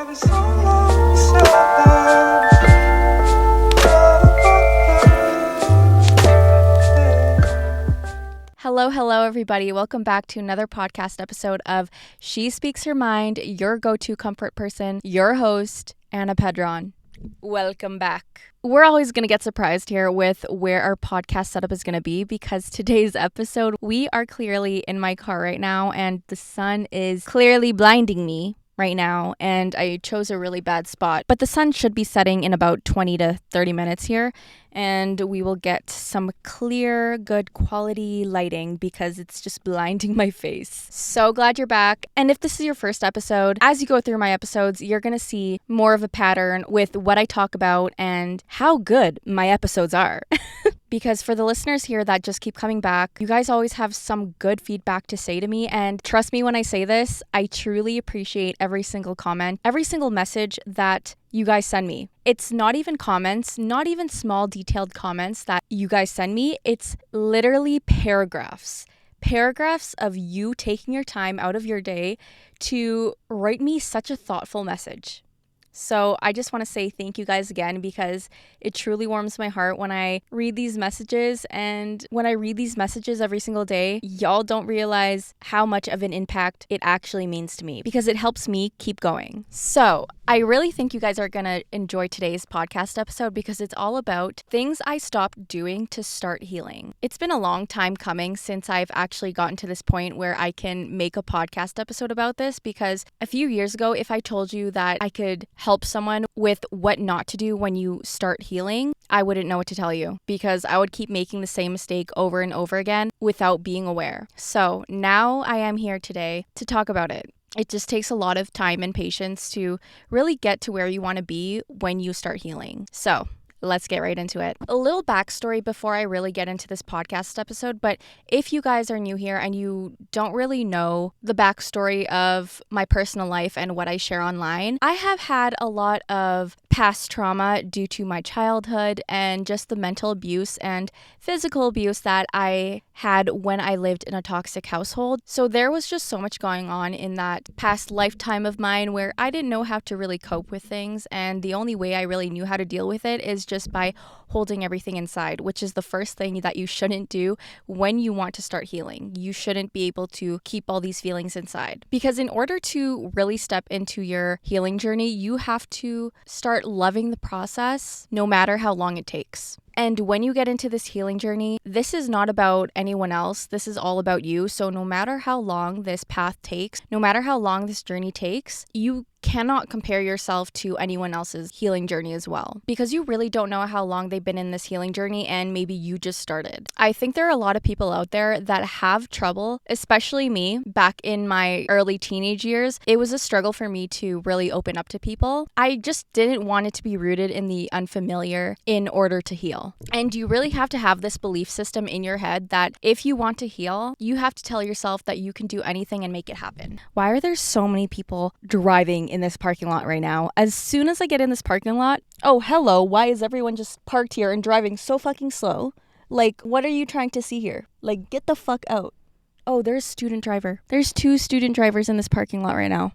Hello, everybody. Welcome back to another podcast episode of She Speaks Her Mind, your go-to comfort person, your host, Anna Pedron. Welcome back. We're always going to get surprised here with where our podcast setup is going to be because today's episode, we are clearly in my car right now and the sun is clearly blinding me right now, and I chose a really bad spot. But the sun should be setting in about 20 to 30 minutes here, and we will get some clear, good quality lighting because it's just blinding my face. So glad you're back. And if this is your first episode, as you go through my episodes, you're going to see more of a pattern with what I talk about and how good my episodes are. Because for the listeners here that just keep coming back, you guys always have some good feedback to say to me. And trust me when I say this, I truly appreciate every single comment, every single message that you guys send me. It's not even comments, not even small detailed comments that you guys send me. It's literally paragraphs of you taking your time out of your day to write me such a thoughtful message. So I just want to say thank you guys again because it truly warms my heart when I read these messages. And when I read these messages every single day, y'all don't realize how much of an impact it actually means to me because it helps me keep going. So I really think you guys are going to enjoy today's podcast episode because it's all about things I stopped doing to start healing. It's been a long time coming since I've actually gotten to this point where I can make a podcast episode about this because a few years ago, if I told you that I could help someone with what not to do when you start healing, I wouldn't know what to tell you because I would keep making the same mistake over and over again without being aware. So now I am here today to talk about it. It just takes a lot of time and patience to really get to where you want to be when you start healing. So let's get right into it. A little backstory before I really get into this podcast episode, but if you guys are new here and you don't really know the backstory of my personal life and what I share online, I have had a lot of past trauma due to my childhood and just the mental abuse and physical abuse that I had when I lived in a toxic household. So there was just so much going on in that past lifetime of mine where I didn't know how to really cope with things, and the only way I really knew how to deal with it is just by holding everything inside, which is the first thing that you shouldn't do when you want to start healing. You shouldn't be able to keep all these feelings inside because in order to really step into your healing journey, you have to start loving the process no matter how long it takes. And when you get into this healing journey, this is not about anyone else. This is all about you. So no matter how long this path takes, no matter how long this journey takes, you cannot compare yourself to anyone else's healing journey as well because you really don't know how long they've been in this healing journey and maybe you just started. I think there are a lot of people out there that have trouble, especially me. Back in my early teenage years, it was a struggle for me to really open up to people. I just didn't want it to be rooted in the unfamiliar in order to heal. And you really have to have this belief system in your head that if you want to heal, you have to tell yourself that you can do anything and make it happen. Why are there so many people driving in this parking lot right now? As soon as I get in this parking lot, oh, hello, why is everyone just parked here and driving so fucking slow? Like, what are you trying to see here? Like, get the fuck out. Oh, there's student driver. There's 2 student drivers in this parking lot right now.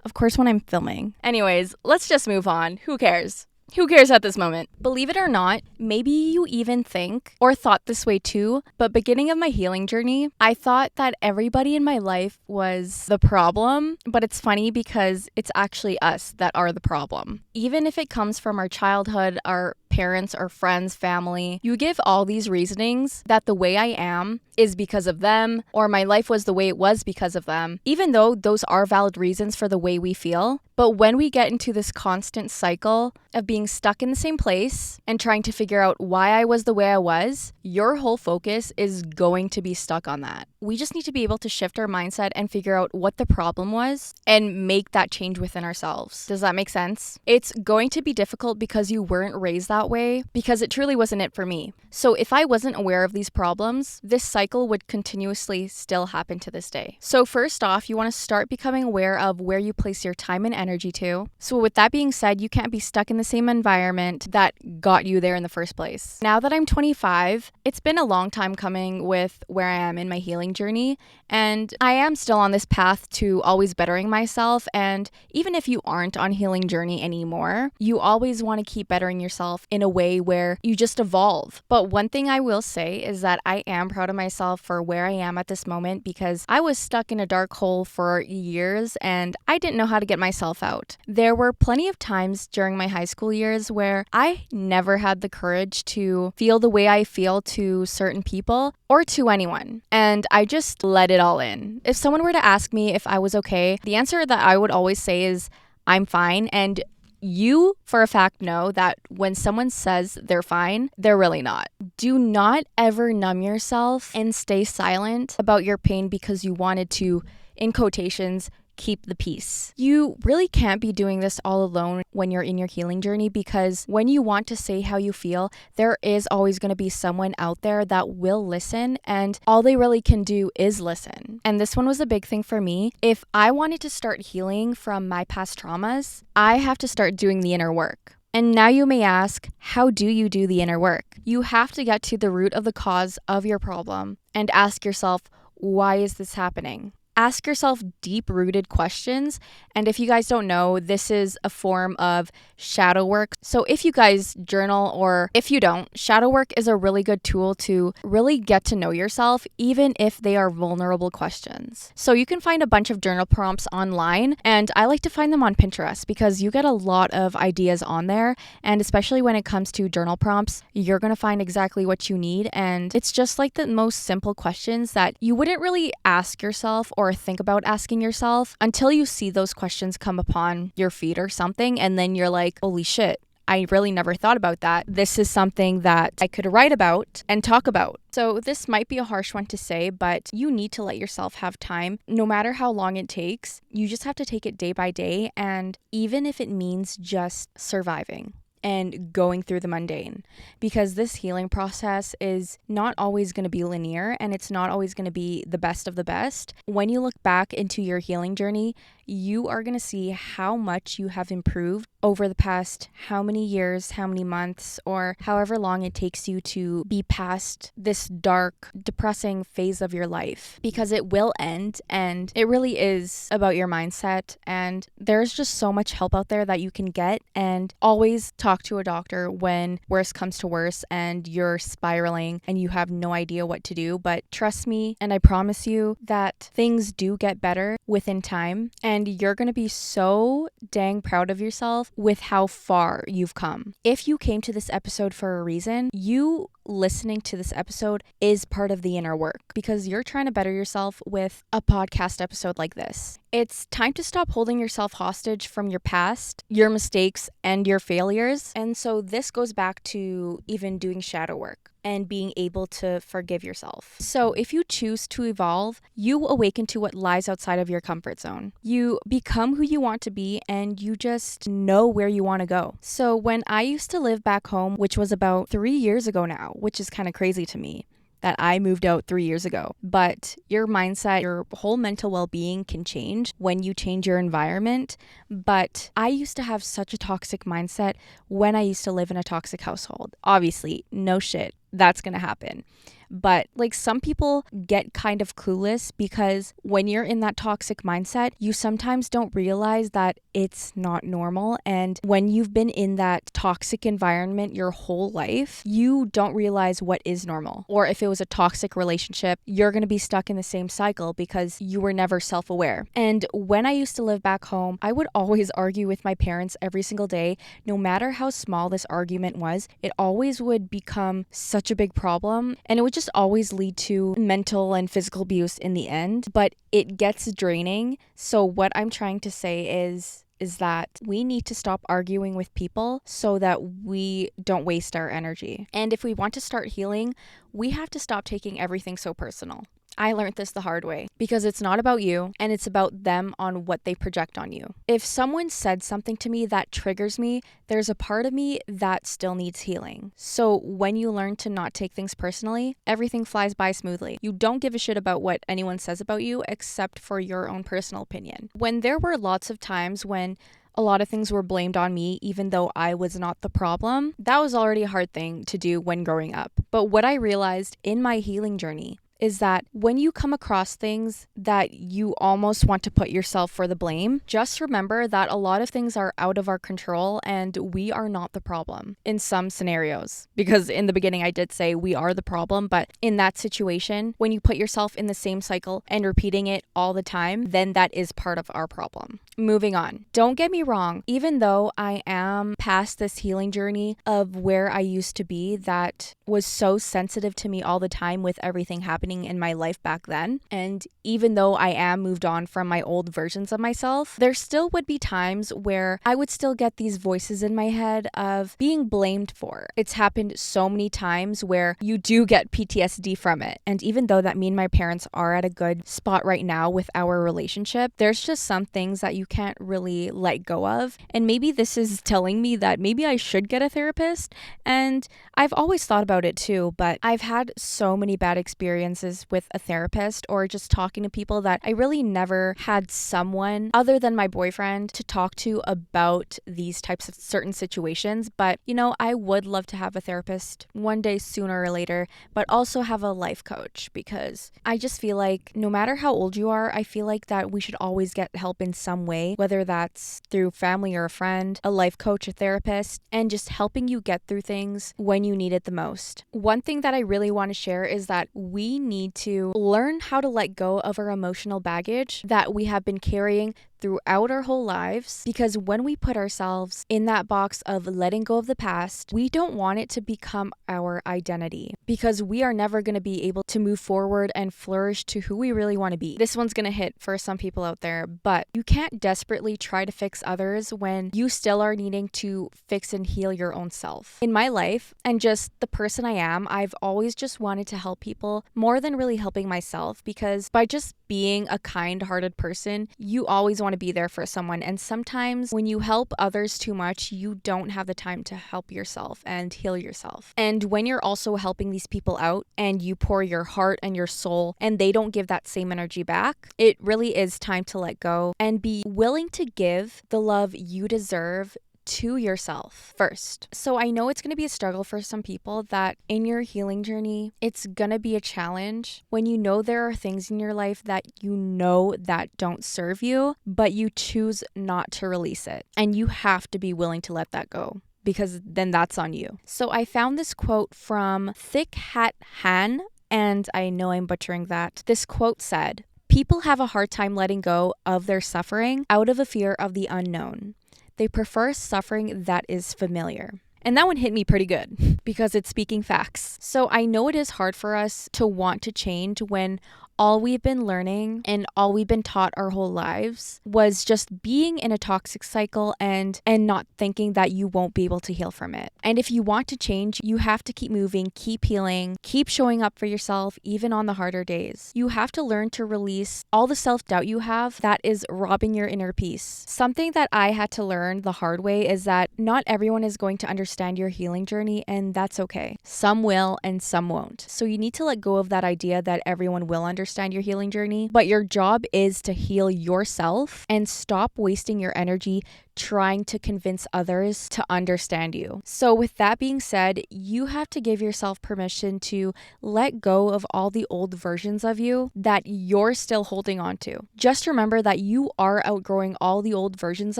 Of course, when I'm filming. Anyways, let's just move on. Who cares? Who cares at this moment? Believe it or not, maybe you even think or thought this way too, but beginning of my healing journey, I thought that everybody in my life was the problem, but it's funny because it's actually us that are the problem. Even if it comes from our childhood, our parents or friends, family, you give all these reasonings that the way I am is because of them, or my life was the way it was because of them, even though those are valid reasons for the way we feel. But when we get into this constant cycle of being stuck in the same place and trying to figure out why I was the way I was, your whole focus is going to be stuck on that. We just need to be able to shift our mindset and figure out what the problem was and make that change within ourselves. Does that make sense? It's going to be difficult because you weren't raised that way, because it truly wasn't it for me. So if I wasn't aware of these problems, this cycle cycle would continuously still happen to this day. So first off, you want to start becoming aware of where you place your time and energy to. So with that being said, you can't be stuck in the same environment that got you there in the first place. Now that I'm 25, it's been a long time coming with where I am in my healing journey, and I am still on this path to always bettering myself. And even if you aren't on healing journey anymore, you always want to keep bettering yourself in a way where you just evolve. But one thing I will say is that I am proud of myself for where I am at this moment, because I was stuck in a dark hole for years and I didn't know how to get myself out. There were plenty of times during my high school years where I never had the courage to feel the way I feel to certain people or to anyone, and I just let it all in. If someone were to ask me if I was okay, the answer that I would always say is I'm fine. And you, for a fact, know that when someone says they're fine, they're really not. Do not ever numb yourself and stay silent about your pain because you wanted to, in quotations, keep the peace. You really can't be doing this all alone when you're in your healing journey, because when you want to say how you feel, there is always going to be someone out there that will listen, and all they really can do is listen. And this one was a big thing for me. If I wanted to start healing from my past traumas, I have to start doing the inner work. And now you may ask, how do you do the inner work? You have to get to the root of the cause of your problem and ask yourself, why is this happening? Ask yourself deep-rooted questions. And if you guys don't know, this is a form of shadow work. So if you guys journal, or if you don't, shadow work is a really good tool to really get to know yourself, even if they are vulnerable questions. So you can find a bunch of journal prompts online, and I like to find them on Pinterest because you get a lot of ideas on there. And especially when it comes to journal prompts, you're going to find exactly what you need. And it's just like the most simple questions that you wouldn't really ask yourself or think about asking yourself until you see those questions come upon your feed or something, and then you're like, holy shit, I really never thought about that. This is something that I could write about and talk about. So this might be a harsh one to say, but you need to let yourself have time. No matter how long it takes, you just have to take it day by day, and even if it means just surviving and going through the mundane, because this healing process is not always going to be linear, and it's not always going to be the best of the best. When you look back into your healing journey, you are going to see how much you have improved over the past how many years, how many months, or however long it takes you to be past this dark, depressing phase of your life, because it will end, and it really is about your mindset. And there's just so much help out there that you can get, and always talk to a doctor when worse comes to worse and you're spiraling and you have no idea what to do. But trust me, and I promise you that things do get better within time, and you're going to be so dang proud of yourself with how far you've come. If you came to this episode for a reason, you listening to this episode is part of the inner work, because you're trying to better yourself with a podcast episode like this. It's time to stop holding yourself hostage from your past, your mistakes, and your failures. And so this goes back to even doing shadow work and being able to forgive yourself. So if you choose to evolve, you awaken to what lies outside of your comfort zone. You become who you want to be, and you just know where you want to go. So when I used to live back home, which was about 3 years ago now, which is kind of crazy to me that I moved out 3 years ago. But your mindset, your whole mental well-being can change when you change your environment. But I used to have such a toxic mindset when I used to live in a toxic household. Obviously, no shit, that's gonna happen. But like, some people get kind of clueless, because when you're in that toxic mindset, you sometimes don't realize that it's not normal. And when you've been in that toxic environment your whole life, you don't realize what is normal. Or if it was a toxic relationship, you're going to be stuck in the same cycle because you were never self-aware. And when I used to live back home, I would always argue with my parents every single day. No matter how small this argument was, it always would become such a big problem. And it would just always lead to mental and physical abuse in the end, but it gets draining. So what I'm trying to say is that we need to stop arguing with people so that we don't waste our energy. And if we want to start healing, we have to stop taking everything so personal. I learned this the hard way because it's not about you and it's about them on what they project on you. If someone said something to me that triggers me, there's a part of me that still needs healing. So when you learn to not take things personally, everything flies by smoothly. You don't give a shit about what anyone says about you except for your own personal opinion. When there were lots of times when a lot of things were blamed on me, even though I was not the problem, that was already a hard thing to do when growing up. But what I realized in my healing journey is that when you come across things that you almost want to put yourself for the blame, just remember that a lot of things are out of our control and we are not the problem in some scenarios. Because in the beginning I did say we are the problem, but in that situation, when you put yourself in the same cycle and repeating it all the time, then that is part of our problem. Moving on. Don't get me wrong, even though I am past this healing journey of where I used to be that was so sensitive to me all the time with everything happening in my life back then, and even though I am moved on from my old versions of myself, there still would be times where I would still get these voices in my head of being blamed for. It's happened so many times where you do get PTSD from it. And even though that me and my parents are at a good spot right now with our relationship, there's just some things that you can't really let go of. And maybe this is telling me that maybe I should get a therapist. And I've always thought about it too, but I've had so many bad experiences with a therapist or just talking to people that I really never had someone other than my boyfriend to talk to about these types of certain situations. But I would love to have a therapist one day sooner or later, but also have a life coach, because I just feel like no matter how old you are, I feel like that we should always get help in some way, whether that's through family or a friend, a life coach, a therapist, and just helping you get through things when you need it the most. One thing that I really want to share is that we need to learn how to let go of our emotional baggage that we have been carrying throughout our whole lives, because when we put ourselves in that box of letting go of the past, we don't want it to become our identity, because we are never going to be able to move forward and flourish to who we really want to be. This one's going to hit for some people out there, but you can't desperately try to fix others when you still are needing to fix and heal your own self. In my life and just the person I am, I've always just wanted to help people more than really helping myself, because by just being a kind-hearted person, you always want to be there for someone. And sometimes when you help others too much, you don't have the time to help yourself and heal yourself. And when you're also helping these people out and you pour your heart and your soul and they don't give that same energy back, it really is time to let go and be willing to give the love you deserve to yourself first. So I know it's going to be a struggle for some people, that in your healing journey, it's going to be a challenge when you know there are things in your life that you know that don't serve you, but you choose not to release it. And you have to be willing to let that go, because then that's on you. So I found this quote from Thich Hat Han, and I know I'm butchering that. This quote said, "People have a hard time letting go of their suffering out of a fear of the unknown. They prefer suffering that is familiar." And that one hit me pretty good because it's speaking facts. So I know it is hard for us to want to change when all we've been learning and all we've been taught our whole lives was just being in a toxic cycle and not thinking that you won't be able to heal from it. And if you want to change, you have to keep moving, keep healing, keep showing up for yourself, even on the harder days. You have to learn to release all the self-doubt you have that is robbing your inner peace. Something that I had to learn the hard way is that not everyone is going to understand your healing journey, and that's okay. Some will and some won't. So you need to let go of that idea that everyone will understand your healing journey, but your job is to heal yourself and stop wasting your energy trying to convince others to understand you. So with that being said, you have to give yourself permission to let go of all the old versions of you that you're still holding on to. Just remember that you are outgrowing all the old versions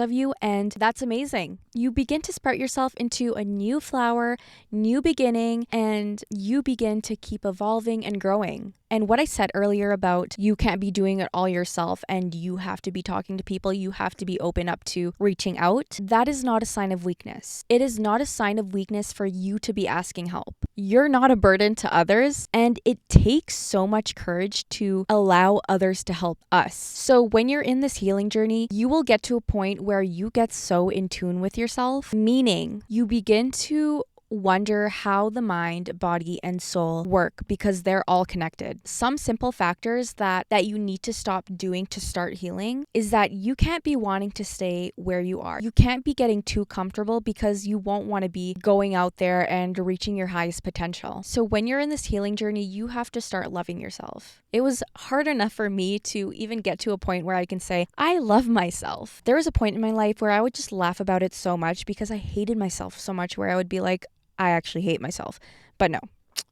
of you, and that's amazing. You begin to sprout yourself into a new flower, new beginning, and you begin to keep evolving and growing. And what I said earlier about you can't be doing it all yourself and you have to be talking to people, you have to be open up to reaching out, that is not a sign of weakness. It is not a sign of weakness for you to be asking help. You're not a burden to others, and it takes so much courage to allow others to help us. So when you're in this healing journey, you will get to a point where you get so in tune with yourself, meaning you begin to wonder how the mind, body, and soul work because they're all connected. Some simple factors that you need to stop doing to start healing is that you can't be wanting to stay where you are. You can't be getting too comfortable because you won't want to be going out there and reaching your highest potential. So when you're in this healing journey, you have to start loving yourself. It was hard enough for me to even get to a point where I can say, I love myself. There was a point in my life where I would just laugh about it so much because I hated myself so much, where I would be like, I actually hate myself. But no.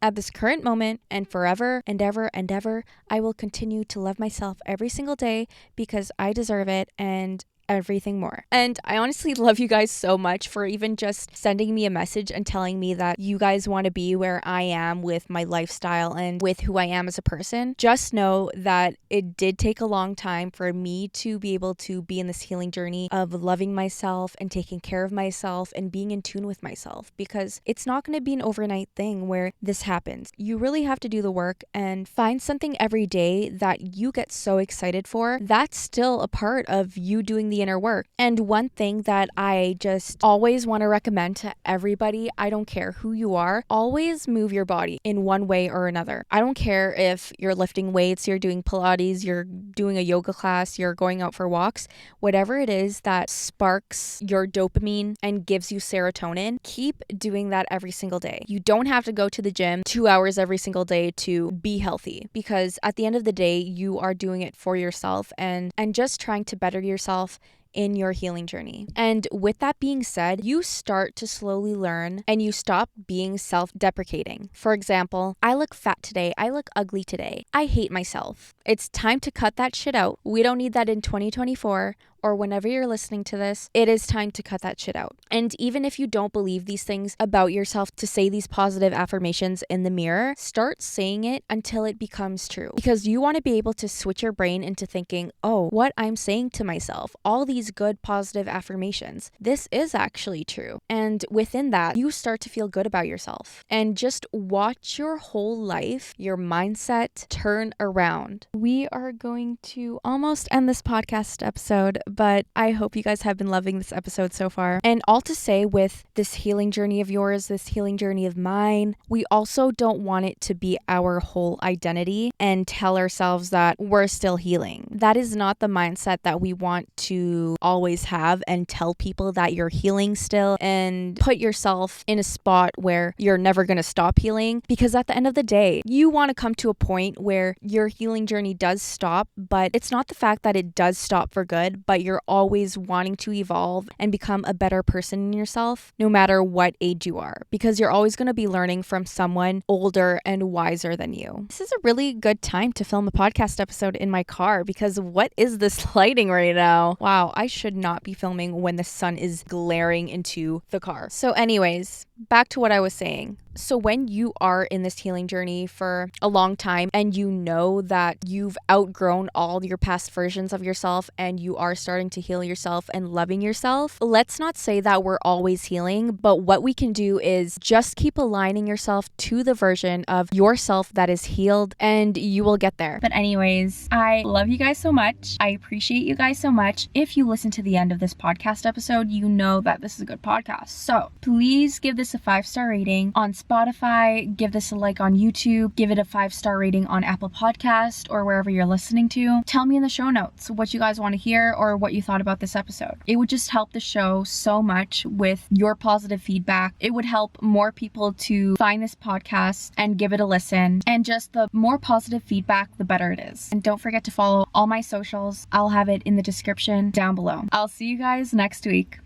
At this current moment and forever and ever and ever, I will continue to love myself every single day because I deserve it and everything more. And I honestly love you guys so much for even just sending me a message and telling me that you guys want to be where I am with my lifestyle and with who I am as a person. Just know that it did take a long time for me to be able to be in this healing journey of loving myself and taking care of myself and being in tune with myself, because it's not going to be an overnight thing where this happens. You really have to do the work and find something every day that you get so excited for. That's still a part of you doing the inner work. And one thing that I just always want to recommend to everybody, I don't care who you are, always move your body in one way or another. I don't care if you're lifting weights, you're doing Pilates, you're doing a yoga class, you're going out for walks, whatever it is that sparks your dopamine and gives you serotonin, keep doing that every single day. You don't have to go to the gym 2 hours every single day to be healthy, because at the end of the day, you are doing it for yourself and just trying to better yourself in your healing journey. And with that being said, you start to slowly learn and you stop being self-deprecating. For example, I look fat today. I look ugly today. I hate myself. It's time to cut that shit out. We don't need that in 2024 or whenever you're listening to this. It is time to cut that shit out. And even if you don't believe these things about yourself, to say these positive affirmations in the mirror, start saying it until it becomes true. Because you want to be able to switch your brain into thinking, oh, what I'm saying to myself, all these good positive affirmations, this is actually true. And within that, you start to feel good about yourself. And just watch your whole life, your mindset turn around. We are going to almost end this podcast episode, but I hope you guys have been loving this episode so far. And all to say, with this healing journey of yours, this healing journey of mine, we also don't want it to be our whole identity and tell ourselves that we're still healing. That is not the mindset that we want to always have, and tell people that you're healing still and put yourself in a spot where you're never going to stop healing. Because at the end of the day, you want to come to a point where your healing journey does stop, but it's not the fact that it does stop for good, but you're always wanting to evolve and become a better person in yourself, no matter what age you are, because you're always going to be learning from someone older and wiser than you. This is a really good time to film a podcast episode in my car, because what is this lighting right now? Wow, I should not be filming when the sun is glaring into the car. So anyways, back to what I was saying. So when you are in this healing journey for a long time and you know that you've outgrown all your past versions of yourself and you are starting to heal yourself and loving yourself, let's not say that we're always healing, but what we can do is just keep aligning yourself to the version of yourself that is healed, and you will get there. But anyways, I love you guys so much. I appreciate you guys so much. If you listen to the end of this podcast episode, you know that this is a good podcast. So please give this a 5-star rating on Spotify, give this a like on YouTube, give it a 5-star rating on Apple Podcast or wherever you're listening to. Tell me in the show notes what you guys want to hear or what you thought about this episode. It would just help the show so much with your positive feedback. It would help more people to find this podcast and give it a listen. And just the more positive feedback, the better it is. And don't forget to follow all my socials. I'll have it in the description down below. I'll see you guys next week.